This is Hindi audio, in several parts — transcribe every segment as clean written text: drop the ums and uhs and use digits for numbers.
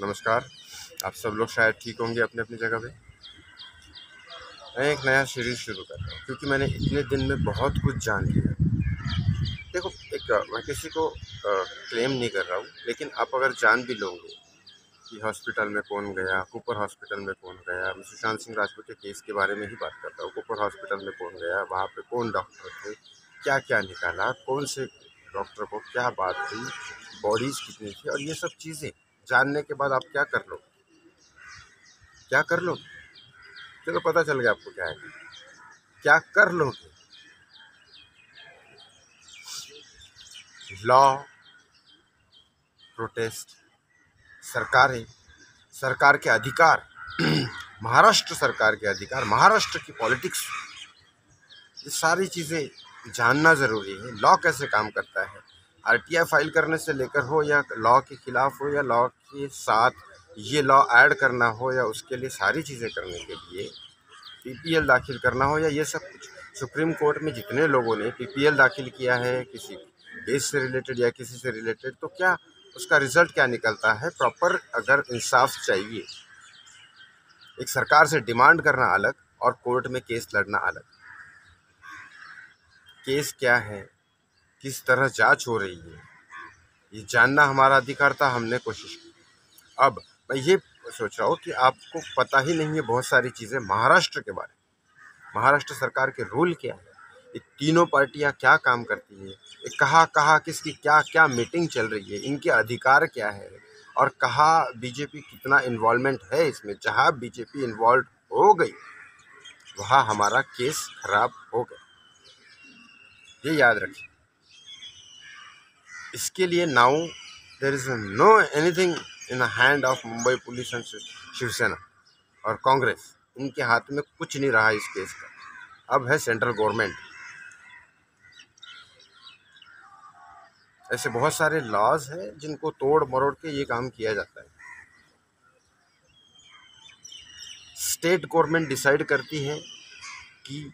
नमस्कार। आप सब लोग शायद ठीक होंगे अपनी अपनी जगह पे। मैं एक नया सीरीज़ शुरू कर रहा हूँ क्योंकि मैंने इतने दिन में बहुत कुछ जान लिया। देखो, मैं किसी को क्लेम नहीं कर रहा हूँ, लेकिन आप अगर जान भी लोगे कि हॉस्पिटल में कौन गया, कूपर हॉस्पिटल में कौन गया, मैं सुशांत सिंह राजपूत के केस के बारे में ही बात करता हूँ। कूपर हॉस्पिटल में कौन गया, वहाँ पे कौन डॉक्टर थे, क्या क्या निकाला, कौन से डॉक्टर को क्या बात हुई, बॉडीज़ कितनी थी, और ये सब चीज़ें जानने के बाद आप क्या कर लो, क्या कर लो। चलो, पता चल गया आपको क्या है, क्या कर लोगे। लॉ, प्रोटेस्ट, सरकारें, सरकार के अधिकार, महाराष्ट्र सरकार के अधिकार, महाराष्ट्र की पॉलिटिक्स, ये सारी चीज़ें जानना ज़रूरी है। लॉ कैसे काम करता है, आरटीआई फाइल करने से लेकर हो, या लॉ के खिलाफ हो, या लॉ के साथ ये लॉ ऐड करना हो, या उसके लिए सारी चीज़ें करने के लिए पीपीएल दाखिल करना हो, या ये सब कुछ। सुप्रीम कोर्ट में जितने लोगों ने पीपीएल दाखिल किया है किसी केस से रिलेटेड या किसी से रिलेटेड, तो क्या उसका रिजल्ट क्या निकलता है। प्रॉपर अगर इंसाफ चाहिए, एक सरकार से डिमांड करना अलग और कोर्ट में केस लड़ना अलग। केस क्या है, किस तरह जांच हो रही है, ये जानना हमारा अधिकार था, हमने कोशिश की। अब मैं ये सोच रहा हूँ कि आपको पता ही नहीं है बहुत सारी चीज़ें महाराष्ट्र के बारे में। महाराष्ट्र सरकार के रूल क्या है, ये तीनों पार्टियां क्या काम करती है, ये कहाँ कहाँ किसकी क्या क्या मीटिंग चल रही है, इनके अधिकार क्या है, और कहाँ बीजेपी कितना इन्वॉल्वमेंट है इसमें। जहाँ बीजेपी इन्वॉल्व हो गई वहाँ हमारा केस खराब हो गया, ये याद रखिए। इसके लिए now there is no anything in the hand of Mumbai police and Shivsena और कांग्रेस। इनके हाथ में कुछ नहीं रहा इस केस का। अब है सेंट्रल गवर्नमेंट। ऐसे बहुत सारे लॉज हैं जिनको तोड़ मरोड़ के ये काम किया जाता है। स्टेट गवर्नमेंट डिसाइड करती है कि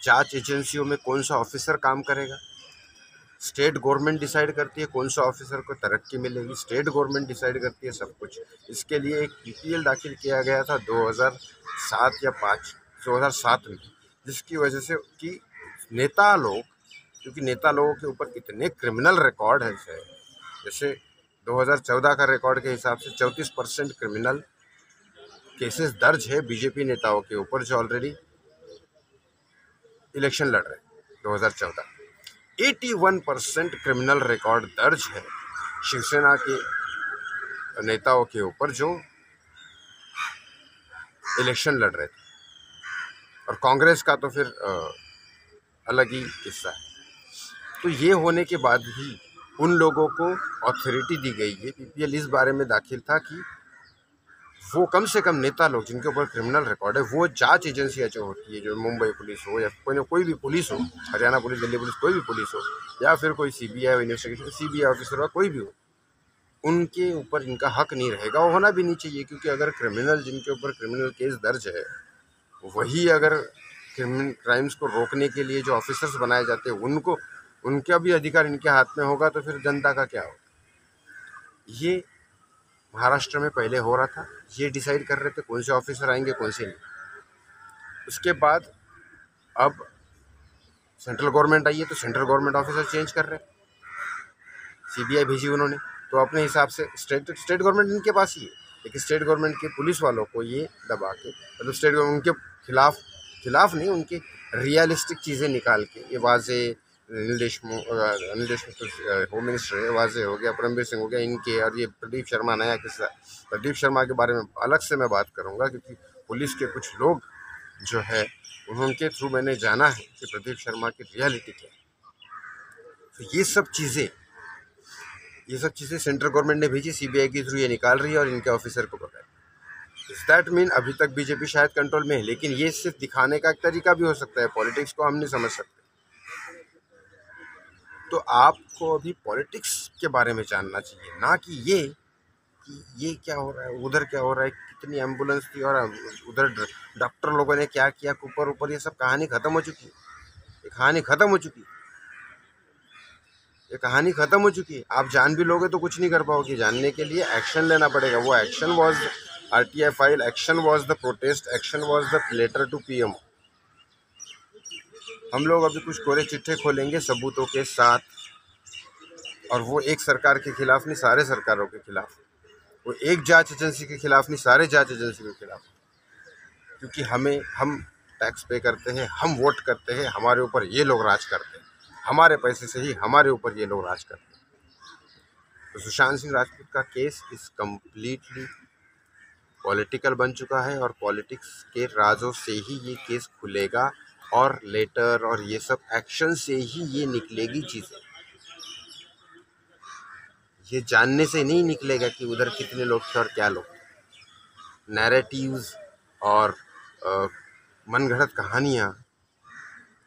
जांच एजेंसियों में कौन सा ऑफिसर काम करेगा। स्टेट गवर्नमेंट डिसाइड करती है कौन सा ऑफिसर को तरक्की मिलेगी। स्टेट गवर्नमेंट डिसाइड करती है सब कुछ। इसके लिए एक पीपीएल दाखिल किया गया था 2007 या 5 2007 में, जिसकी वजह से कि नेता लोग, क्योंकि नेता लोगों के ऊपर कितने क्रिमिनल रिकॉर्ड है। जैसे 2014 का रिकॉर्ड के हिसाब से 34% क्रिमिनल केसेस दर्ज है बीजेपी नेताओं के ऊपर, जो ऑलरेडी इलेक्शन लड़ रहे हैं। 2014 81% क्रिमिनल रिकॉर्ड दर्ज है शिवसेना के नेताओं के ऊपर, जो इलेक्शन लड़ रहे थे। और कांग्रेस का तो फिर अलग ही किस्सा है। तो ये होने के बाद भी उन लोगों को अथॉरिटी दी गई है। पीपीएल इस बारे में दाखिल था कि वो कम से कम नेता लोग जिनके ऊपर क्रिमिनल रिकॉर्ड है, वो जांच एजेंसियाँ जो होती है, जो मुंबई पुलिस हो या कोई भी पुलिस हो, हरियाणा पुलिस, दिल्ली पुलिस, कोई भी पुलिस हो, या फिर कोई सीबीआई इन्वेस्टिगेशन सीबीआई ऑफिसर हो, कोई भी हो, उनके ऊपर इनका हक नहीं रहेगा। वो होना भी नहीं चाहिए, क्योंकि अगर क्रिमिनल, जिनके ऊपर क्रिमिनल केस दर्ज है, वही अगर क्रिमिनल क्राइम्स को रोकने के लिए जो ऑफिसर्स बनाए जाते हैं, उनको उनका भी अधिकार इनके हाथ में होगा, तो फिर जनता का क्या होगा। ये महाराष्ट्र में पहले हो रहा था। ये डिसाइड कर रहे थे कौन से ऑफिसर आएंगे, कौन से नहीं। उसके बाद अब सेंट्रल गवर्नमेंट आई है, तो सेंट्रल गवर्नमेंट ऑफिसर चेंज कर रहे हैं। सीबीआई भेजी उन्होंने, तो अपने हिसाब से स्टेट गवर्नमेंट इनके पास ही है, लेकिन स्टेट गवर्नमेंट के पुलिस वालों को ये दबा के, मतलब स्टेट गवर्नमेंट उनके खिलाफ नहीं, उनके रियलिस्टिक चीज़ें निकाल के, ये वाजे अनिल देशमुख तो होम मिनिस्टर है, वाजे हो गया, परमवीर सिंह हो गया, इनके, और ये प्रदीप शर्मा नया किस्सा। प्रदीप शर्मा के बारे में अलग से मैं बात करूंगा, क्योंकि पुलिस के कुछ लोग जो है, उनके थ्रू मैंने जाना है कि प्रदीप शर्मा की रियलिटी क्या है। तो ये सब चीज़ें सेंट्रल गवर्नमेंट ने भेजी, सीबीआई के थ्रू ये निकाल रही है और इनके ऑफिसर को पकड़। इस दैट मीन अभी तक बीजेपी शायद कंट्रोल में है, लेकिन ये सिर्फ दिखाने का एक तरीका भी हो सकता है। पॉलिटिक्स को हम नहीं समझ सकते। तो आपको अभी पॉलिटिक्स के बारे में जानना चाहिए, ना कि ये क्या हो रहा है, उधर क्या हो रहा है, कितनी एम्बुलेंस थी, और उधर डॉक्टर लोगों ने क्या किया, ऊपर ये सब कहानी खत्म हो चुकी है। ये कहानी खत्म हो चुकी है। ये कहानी ख़त्म हो चुकी है। आप जान भी लोगे तो कुछ नहीं कर पाओगे। जानने के लिए एक्शन लेना पड़ेगा। वो action was RTI file, action was the protest, action was the letter to PM। हम लोग अभी कुछ कोरे चिट्ठे खोलेंगे सबूतों के साथ, और वो एक सरकार के खिलाफ नहीं, सारे सरकारों के खिलाफ। वो एक जांच एजेंसी के खिलाफ नहीं, सारे जांच एजेंसी के खिलाफ। क्योंकि हम टैक्स पे करते हैं, हम वोट करते हैं, हमारे ऊपर ये लोग राज करते हैं, हमारे पैसे से ही हमारे ऊपर ये लोग राज करते हैं। तो सुशांत सिंह राजपूत का केस इस कम्प्लीटली पॉलिटिकल बन चुका है, और पॉलिटिक्स के राजों से ही ये केस खुलेगा, और लेटर और ये सब एक्शन से ही ये निकलेगी चीज़ें। ये जानने से नहीं निकलेगा कि उधर कितने लोग थे और क्या लोग थे। नैरेटिव्स और मनगढ़ंत कहानियाँ,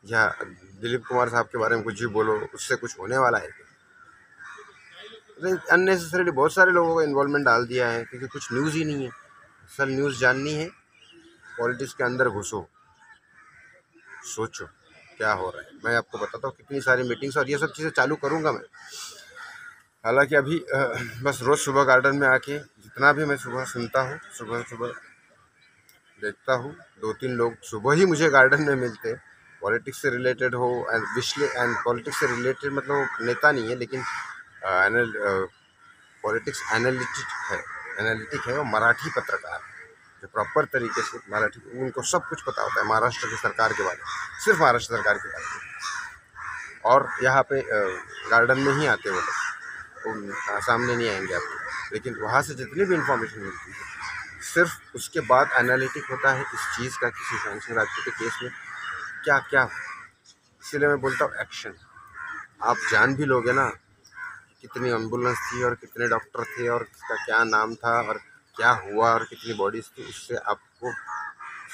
या दिलीप कुमार साहब के बारे में कुछ भी बोलो, उससे कुछ होने वाला है? अननेसेसरीली बहुत सारे लोगों का इन्वॉल्वमेंट डाल दिया है, क्योंकि कुछ न्यूज़ ही नहीं है। असल न्यूज़ जाननी है, पॉलिटिक्स के अंदर घुसो, सोचो क्या हो रहा है। मैं आपको बताता हूँ कितनी सारी मीटिंग्स और ये सब चीज़ें चालू करूँगा मैं। हालांकि अभी बस रोज़ सुबह गार्डन में आके जितना भी मैं सुबह सुनता हूँ, सुबह सुबह देखता हूँ, 2-3 लोग सुबह ही मुझे गार्डन में मिलते हैं, पॉलिटिक्स से रिलेटेड हो, एंड पॉलिटिक्स से रिलेटेड मतलब नेता नहीं है, लेकिन पॉलिटिक्स एनालिटिक है, वो मराठी पत्रकार जो प्रॉपर तरीके से मराठी, उनको सब कुछ पता होता है महाराष्ट्र की सरकार के बारे में, सिर्फ महाराष्ट्र सरकार के बारे में। और यहाँ पे गार्डन में ही आते वो लोग, सामने नहीं आएंगे आपको, लेकिन वहाँ से जितनी भी इंफॉर्मेशन मिलती है सिर्फ उसके बाद एनालिटिक होता है इस चीज़ का कि सुशांत सिंह राजपूत के केस में क्या क्या। इसलिए मैं बोलता हूँ एक्शन। आप जान भी लोगे ना कितनी एम्बुलेंस थी और कितने डॉक्टर थे और किसका क्या नाम था और क्या हुआ और कितनी बॉडीज थी, उससे आपको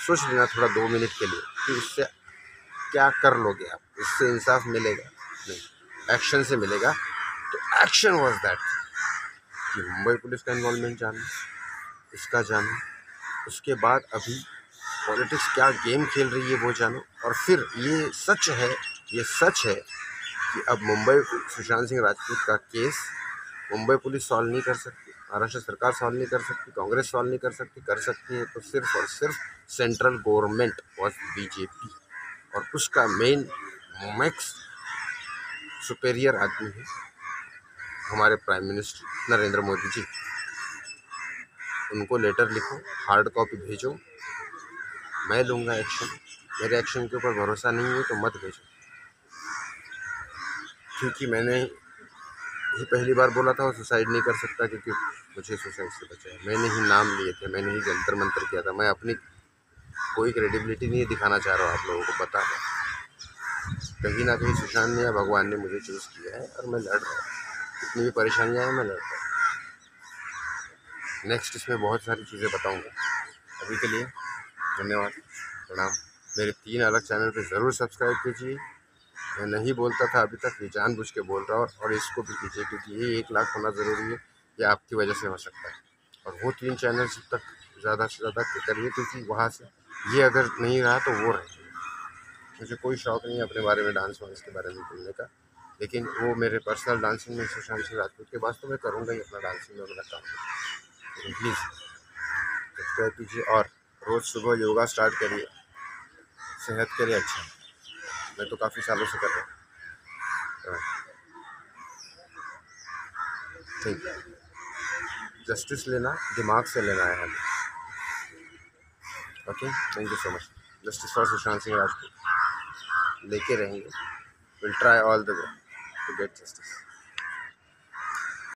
सोच लेना थोड़ा 2 मिनट के लिए कि उससे क्या कर लोगे आप, इससे इंसाफ मिलेगा नहीं, एक्शन से मिलेगा। तो एक्शन वॉज दैट कि मुंबई पुलिस का इन्वॉल्वमेंट जाना, इसका जानो, उसके बाद अभी पॉलिटिक्स क्या गेम खेल रही है वो जानो। और फिर ये सच है कि अब मुंबई सुशांत सिंह राजपूत का केस मुंबई पुलिस सॉल्व नहीं कर सकती, महाराष्ट्र सरकार सॉल्व नहीं कर सकती, कांग्रेस सॉल्व नहीं कर सकती, कर सकती है तो सिर्फ और सिर्फ सेंट्रल गवर्नमेंट और BJP, और उसका मेन मैक्स सुपेरियर आदमी है हमारे प्राइम मिनिस्टर नरेंद्र मोदी जी। उनको लेटर लिखो, हार्ड कॉपी भेजो, मैं लूँगा एक्शन। मेरे एक्शन के ऊपर भरोसा नहीं है तो मत भेजो, क्योंकि मैंने ही पहली बार बोला था वो सुसाइड नहीं कर सकता, क्योंकि मुझे सुसाइड से बचा है। मैंने ही नाम लिए थे, मैंने ही जंतर मंतर किया था। मैं अपनी कोई क्रेडिबिलिटी नहीं दिखाना चाह रहा हूँ आप लोगों को, बता रहा कहीं ना कहीं सुशांत ने या भगवान ने मुझे चूज़ किया है और मैं लड़ रहा हूँ। जितनी भी परेशानियाँ हैं मैं लड़ रहा हूँ। नेक्स्ट इसमें बहुत सारी चीज़ें बताऊँगा। अभी के लिए धन्यवाद, प्रणाम। मेरे 3 अलग चैनल पे ज़रूर सब्सक्राइब कीजिए। मैं नहीं बोलता था अभी तक, ये जानबूझ के बोल रहा हूँ, और इसको भी कीजिए, क्योंकि ये 1 लाख होना ज़रूरी है। ये आपकी वजह से हो सकता है, और वो 3 चैनल तक ज़्यादा से ज़्यादा करिए, क्योंकि वहाँ से ये अगर नहीं रहा तो वो रहेगा। मुझे कोई शौक़ नहीं है अपने बारे में, डांस वांस के बारे में बोलने का, लेकिन वो मेरे पर्सनल डांसिंग में सुशांत सिंह राजपूत के बाद तो मैं करूँगा ही अपना डांसिंग में अपना काम। लेकिन प्लीज़ सब्सक्राइब कीजिए और रोज़ सुबह योगा स्टार्ट करिए, सेहत के लिए अच्छा है। मैं तो काफ़ी सालों से कर रहा हूँ। ठीक है, जस्टिस लेना दिमाग से लेना है हमें। Okay, thank you so much. Justice for Sushant Singh Rajput लेके रहेंगे। Will try all the way to get justice.